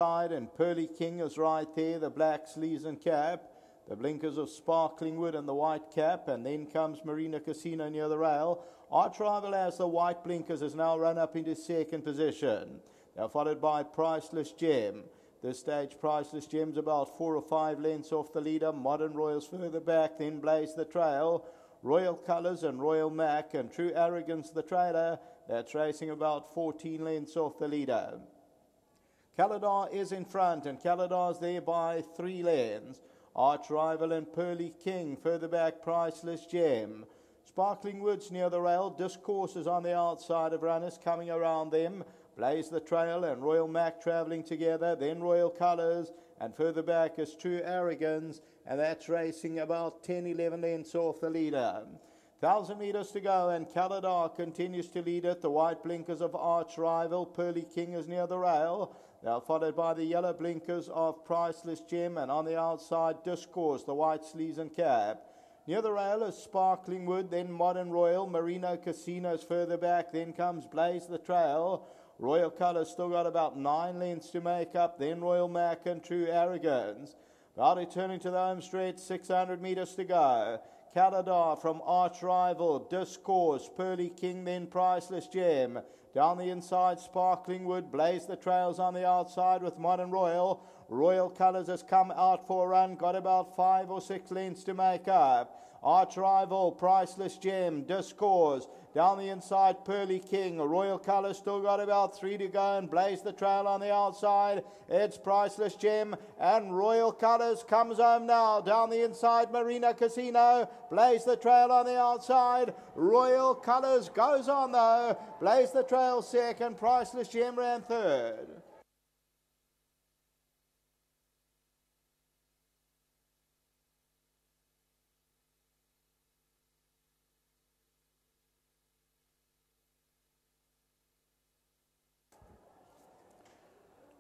side, and Pearly King is right there, the black sleeves and cap. The blinkers of Sparkling Wood and the white cap, and then comes Marina Casino near the rail. Arch Rival has the white blinkers, has now run up into second position. They're followed by Priceless Gem. This stage, Priceless Gem's about 4 or 5 lengths off the leader. Modern Royals further back, then Blaze the Trail. Royal Colours and Royal Mac and True Arrogance the trailer. That's racing about 14 lengths off the leader. Caladar is in front, and Caladar's there by 3 lengths. Arch Rival and Pearly King, further back Priceless Gem. Sparkling Woods near the rail, Discourse is on the outside of runners coming around them. Blaze the Trail and Royal Mac travelling together, then Royal Colours, and further back is True Arrogance, and that's racing about 10-11 lengths off the leader. 1,000 metres to go, and Caladar continues to lead it. The white blinkers of Arch Rival, Pearly King is near the rail. They are followed by the yellow blinkers of Priceless Gem, and on the outside, Discourse, the white sleeves and cap. Near the rail is Sparkling Wood, then Modern Royal. Marino Casinos further back, then comes Blaze the Trail. Royal Colours still got about 9 lengths to make up, then Royal Mac and True Arrogance. About returning to the home stretch, 600 metres to go. Caladar from Arch Rival, Discourse, Pearly King, then Priceless Gem. Down the inside, Sparkling Wood, Blaze the Trails on the outside with Modern Royal. Royal Colours has come out for a run, got about 5 or 6 lengths to make up. Arch Rival, Priceless Gem, Discourse. Down the inside, Pearly King. Royal Colours still got about 3 to go, and Blaze the Trail on the outside. It's Priceless Gem, and Royal Colours comes home now. Down the inside, Marina Casino. Blaze the Trail on the outside. Royal Colours goes on though. Blaze the Trail second, Priceless Gem ran third.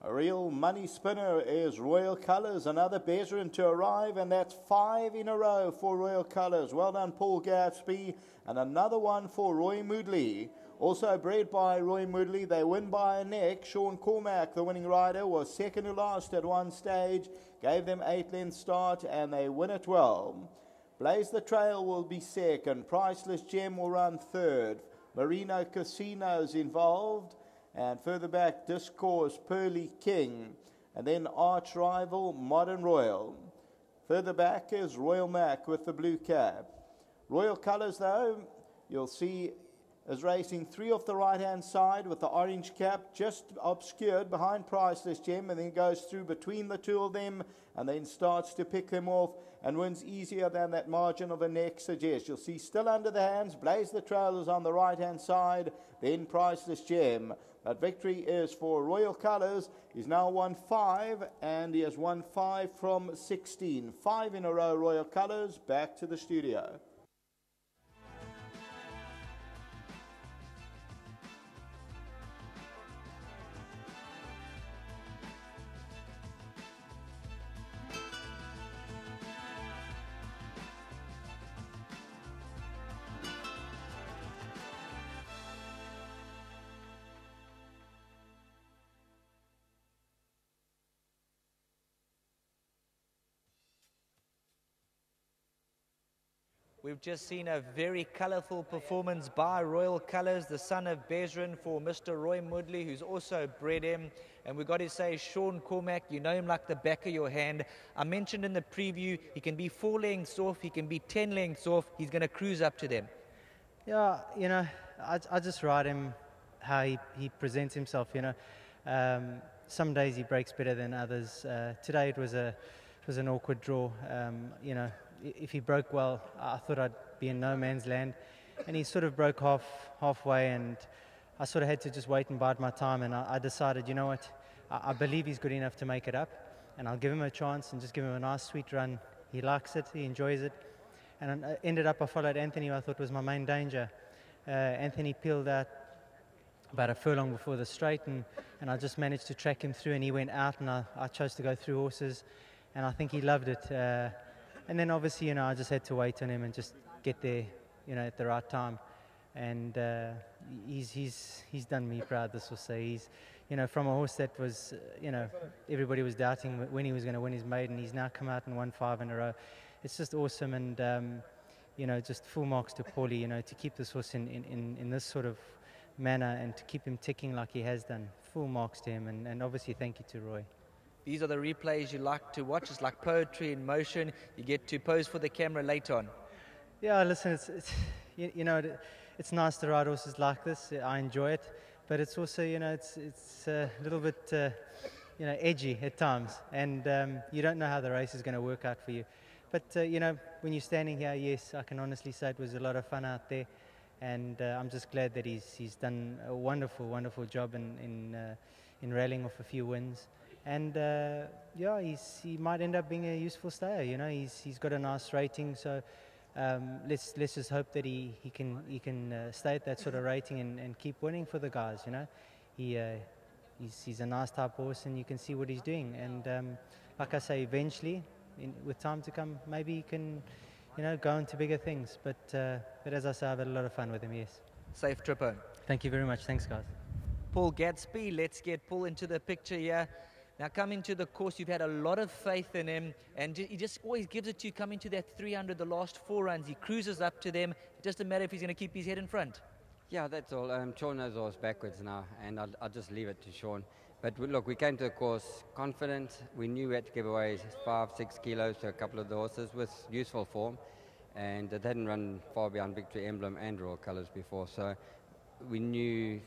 A real money spinner is Royal Colours, another veteran to arrive, and that's 5 in a row for Royal Colours. Well done, Paul Gatsby, and another one for Roy Moodley. Also bred by Roy Moodley, they win by a neck. Sean Cormack, the winning rider, was second to last at one stage, gave them 8 lengths start, and they win it well. Blaze the Trail will be second, Priceless Gem will run third. Marino Casino's involved. And further back, Discourse, Pearly King, and then Arch Rival, Modern Royal. Further back is Royal Mac with the blue cap. Royal Colours, though, you'll see is racing 3 off the right-hand side with the orange cap just obscured behind Priceless Gem, and then goes through between the 2 of them and then starts to pick them off and wins easier than that margin of a neck suggests. You'll see still under the hands, Blaze the Trail is on the right-hand side, then Priceless Gem. That victory is for Royal Colours. He's now won 5, and he has won 5 from 16. 5 in a row, Royal Colours. Back to the studio. We've just seen a very colourful performance by Royal Colours, the son of Bezran, for Mr. Roy Moodley, who's also bred him. And we've got to say, Sean Cormack, you know him like the back of your hand. I mentioned in the preview, he can be 4 lengths off, he can be 10 lengths off, he's going to cruise up to them. Yeah, you know, I just ride him how he presents himself, you know. Some days he breaks better than others. Today it was an awkward draw, you know. If he broke well, I thought I'd be in no man's land, and he sort of broke halfway, and I sort of had to just wait and bide my time, and I decided, you know what, I believe he's good enough to make it up, and I'll give him a chance and just give him a nice sweet run. He likes it, he enjoys it, and I ended up, I followed Anthony, who I thought was my main danger. Anthony peeled out about a furlong before the straight, and I just managed to track him through, and he went out, and I chose to go through horses, and I think he loved it. And then obviously, you know, I just had to wait on him and just get there, you know, at the right time. And he's done me proud, this will say. from a horse that was, everybody was doubting when he was going to win his maiden. He's now come out and won 5 in a row. It's just awesome, and just full marks to Paulie, to keep this horse in this sort of manner and to keep him ticking like he has done. Full marks to him, and obviously thank you to Roy. These are the replays you like to watch. It's like poetry in motion. You get to pose for the camera later on. Yeah, listen, it's nice to ride horses like this. I enjoy it, but it's also, it's a little bit, edgy at times, and you don't know how the race is going to work out for you. But when you're standing here, yes, I can honestly say it was a lot of fun out there, and I'm just glad that he's done a wonderful, wonderful job in rallying off a few wins. And he might end up being a useful stayer. He's got a nice rating, so let's just hope that he can stay at that sort of rating and keep winning for the guys. He's a nice type horse, and you can see what he's doing. And like I say, eventually, with time to come, maybe he can, go into bigger things. But as I say, I've had a lot of fun with him. Yes. Safe trip home. Thank you very much. Thanks, guys. Paul Gadsby, let's get Paul into the picture here. Now, coming to the course, you've had a lot of faith in him, and he just always gives it to you. Coming to that 300, the last 4 runs, he cruises up to them. It doesn't matter if he's going to keep his head in front. Yeah, that's all. Sean knows the horse backwards now, and I'll just leave it to Sean. But look, we came to the course confident. We knew we had to give away 5-6 kilos to a couple of the horses with useful form, and it hadn't run far beyond Victory Emblem and Royal Colours before, so we knew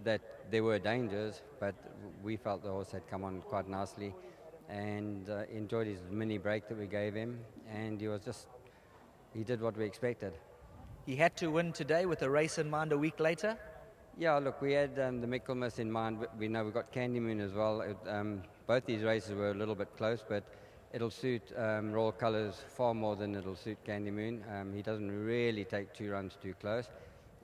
that there were dangers, but we felt the horse had come on quite nicely, and enjoyed his mini break that we gave him, and he did what we expected. He had to win today with a race in mind a week later? Yeah, look, we had the Michaelmas in mind. We know we got Candy Moon as well. Both these races were a little bit close, but it'll suit Royal Colours far more than it'll suit Candy Moon. He doesn't really take 2 runs too close.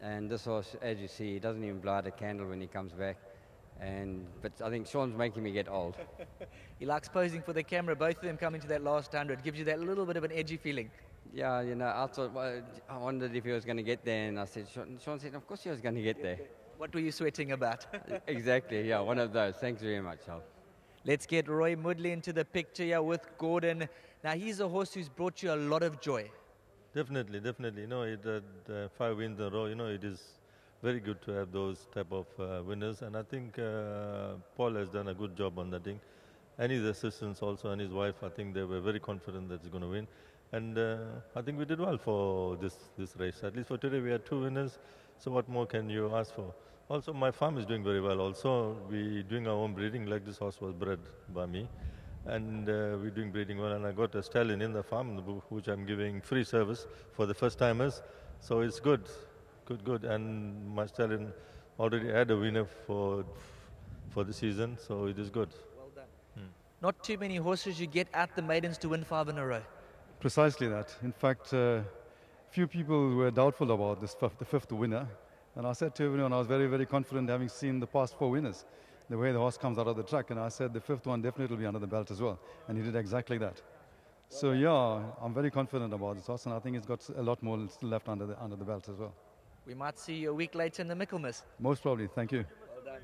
And this horse, as you see, he doesn't even blow out a candle when he comes back. But I think Sean's making me get old. He likes posing for the camera. Both of them coming to that last 100. Gives you that little bit of an edgy feeling. Yeah, I thought, I wondered if he was going to get there, and I said, Sean said, of course he was going to get there. What were you sweating about? Exactly, yeah, one of those. Thanks very much, Al. Let's get Roy Moodley into the picture here with Gordon. Now, he's a horse who's brought you a lot of joy. Definitely. It had 5 wins in a row. It is very good to have those type of winners. And I think Paul has done a good job on that thing. And his assistants also and his wife, I think they were very confident that he's going to win. And I think we did well for this race. At least for today, we had 2 winners. So what more can you ask for? Also, my farm is doing very well. Also, we're doing our own breeding, like this horse was bred by me. And we're doing breeding well, and I got a stallion in the farm, which I'm giving free service for the first timers. So it's good. And my stallion already had a winner for the season, so it is good. Well done. Not too many horses you get at the maidens to win 5 in a row. Precisely that. In fact, few people were doubtful about the fifth winner, and I said to everyone I was very, very confident, having seen the past 4 winners. The way the horse comes out of the track, and I said the 5th one definitely will be under the belt as well, and he did exactly that. So yeah, I'm very confident about this horse, and I think it's got a lot more still left under the belt as well. We might see you a week later in the Michaelmas. Most probably. Thank you. Well done.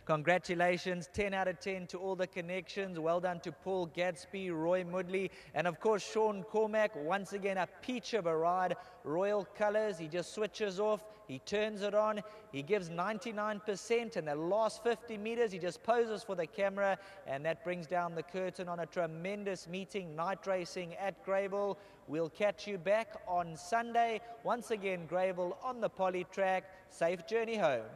Congratulations, 10 out of 10 to all the connections. Well done to Paul Gadsby, Roy Moodley, and of course Sean Cormack. Once again, a peach of a ride. Royal Colours, he just switches off, he turns it on, he gives 99%, and the last 50 meters he just poses for the camera, and that brings down the curtain on a tremendous meeting, night racing at Greyville. We'll catch you back on Sunday. Once again, Greyville on the poly track. Safe journey home.